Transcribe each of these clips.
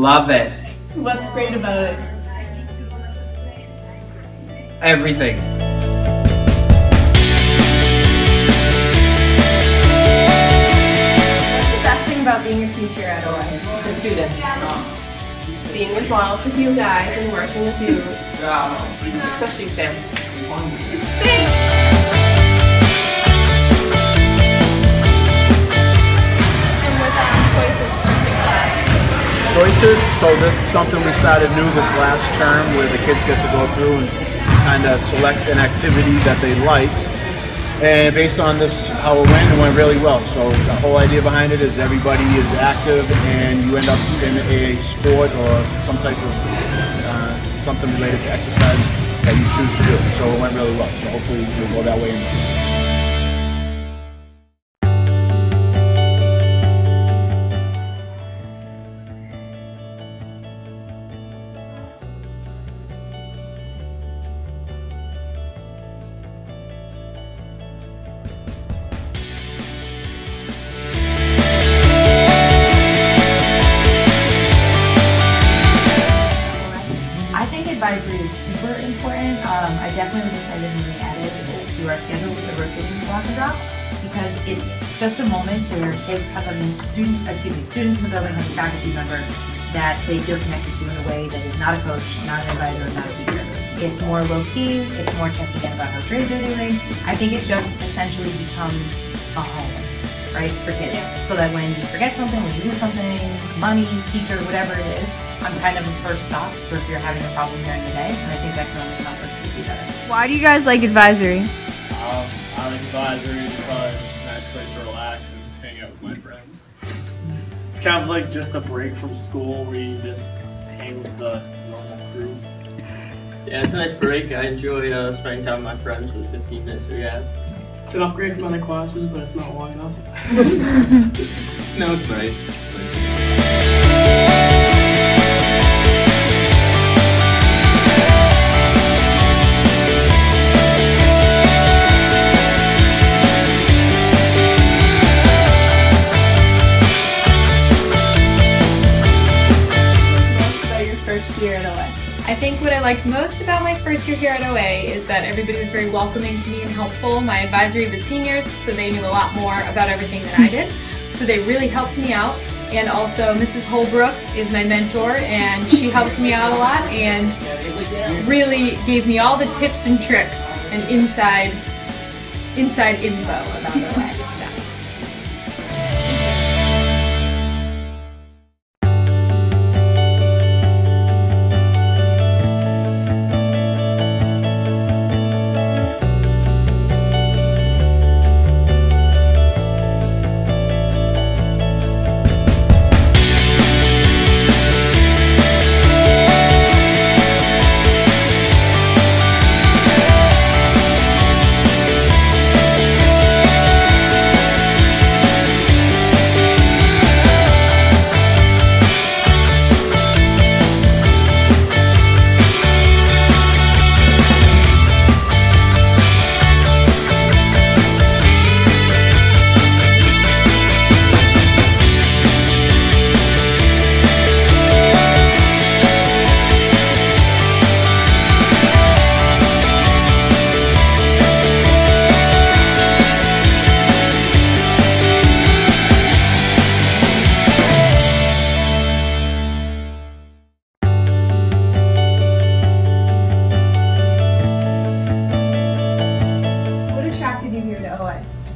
Love it. What's great about it? Everything. What's the best thing about being a teacher at OI? The students. Being involved with you guys and working with you. Especially Sam. Thanks! Choices, so that's something we started new this last term where the kids get to go through and kind of select an activity that they like. And based on this, how it went really well. So the whole idea behind it is everybody is active and you end up in a sport or some type of something related to exercise that you choose to do. So it went really well. So hopefully we'll go that way in the future. Advisory is super important. I definitely was excited when we added it to our schedule with the rotating block and drop because it's just a moment where kids have students in the building have a faculty member that they feel connected to in a way that is not a coach, not an advisor, not a teacher. It's more low key, it's more checking in about how grades are doing. I think it just essentially becomes a home, right, for kids. So that when you forget something, when you lose something, money, teacher, whatever it is, I'm kind of a first stop for if you're having a problem during the day, and I think that can only help us to be better. Why do you guys like advisory? I like advisory because it's a nice place to relax and hang out with my friends. It's kind of like just a break from school where you just hang with the normal crews. Yeah, it's a nice break. I enjoy spending time with my friends for the 15 minutes we have. It's an upgrade from other classes, but it's not long enough. No, it's nice. Year at OA. I think what I liked most about my first year here at OA is that everybody was very welcoming to me and helpful. My advisory was seniors, so they knew a lot more about everything than I did. So they really helped me out. And also Mrs. Holbrook is my mentor and she helped me out a lot and really gave me all the tips and tricks and inside info about OA.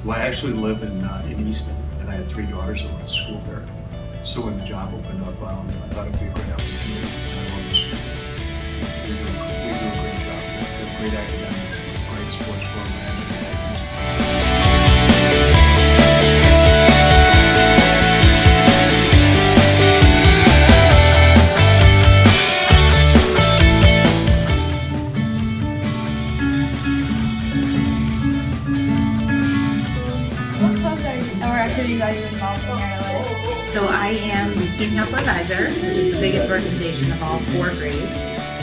Well, I actually live in Easton, and I had 3 daughters that went to school there. So when the job opened up, I thought it would be a great opportunity. And I love the school. We do a great job. We have great academics, great sports programs. Activities are you involved in here at OA? So I am the Student Council Advisor, which is the biggest organization of all 4 grades.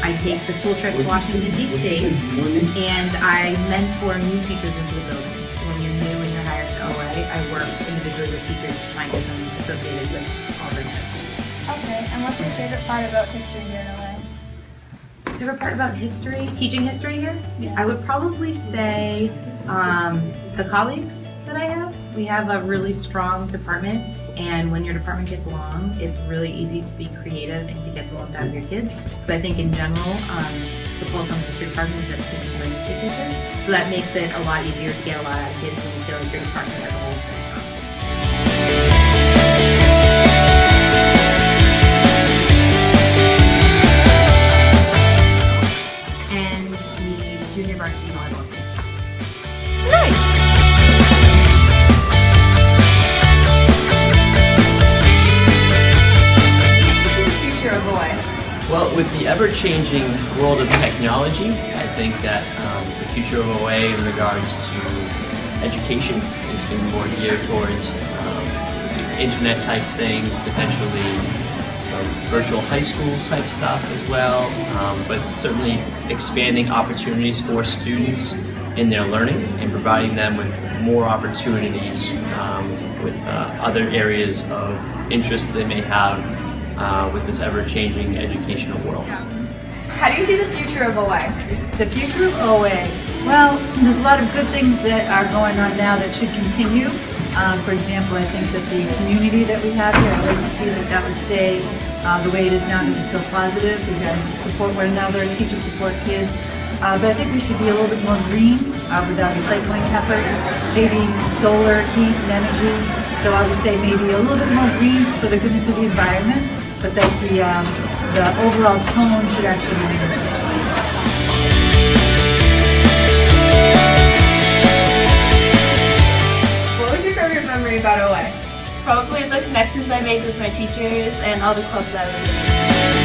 I take the school trip to Washington, D.C., and I mentor new teachers into the building. So when you're new and you're hired to OA, I work individually with teachers to try and get them associated with Oliver Ames High School. Okay, and what's your favorite part about history here in LA? Favorite part about history, teaching history here? Yeah. I would probably say the colleagues that I have. We have a really strong department, and when your department gets along, it's really easy to be creative and to get the most out of your kids. Because I think in general, the pulse on the history department is that kids are history teachers. So that makes it a lot easier to get a lot out of kids when you feel like your department as a whole is very strong. And the junior varsity volleyball team. Nice! Well, with the ever-changing world of technology, I think that the future of OA in regards to education is going to be more geared towards internet-type things, potentially some virtual high school type stuff as well, but certainly expanding opportunities for students in their learning and providing them with more opportunities with other areas of interest that they may have with this ever-changing educational world. How do you see the future of OA? The future of OA? Well, there's a lot of good things that are going on now that should continue. For example, I think that the community that we have here, I'd like to see that that would stay the way it is now because it's so positive. We guys support one another, teachers support kids. But I think we should be a little bit more green with our recycling efforts, maybe solar, heat, and energy. So I would say maybe a little bit more green for the goodness of the environment, but that the overall tone should actually remain the same. What was your favorite memory about OA? Probably the connections I made with my teachers and all the clubs I was in.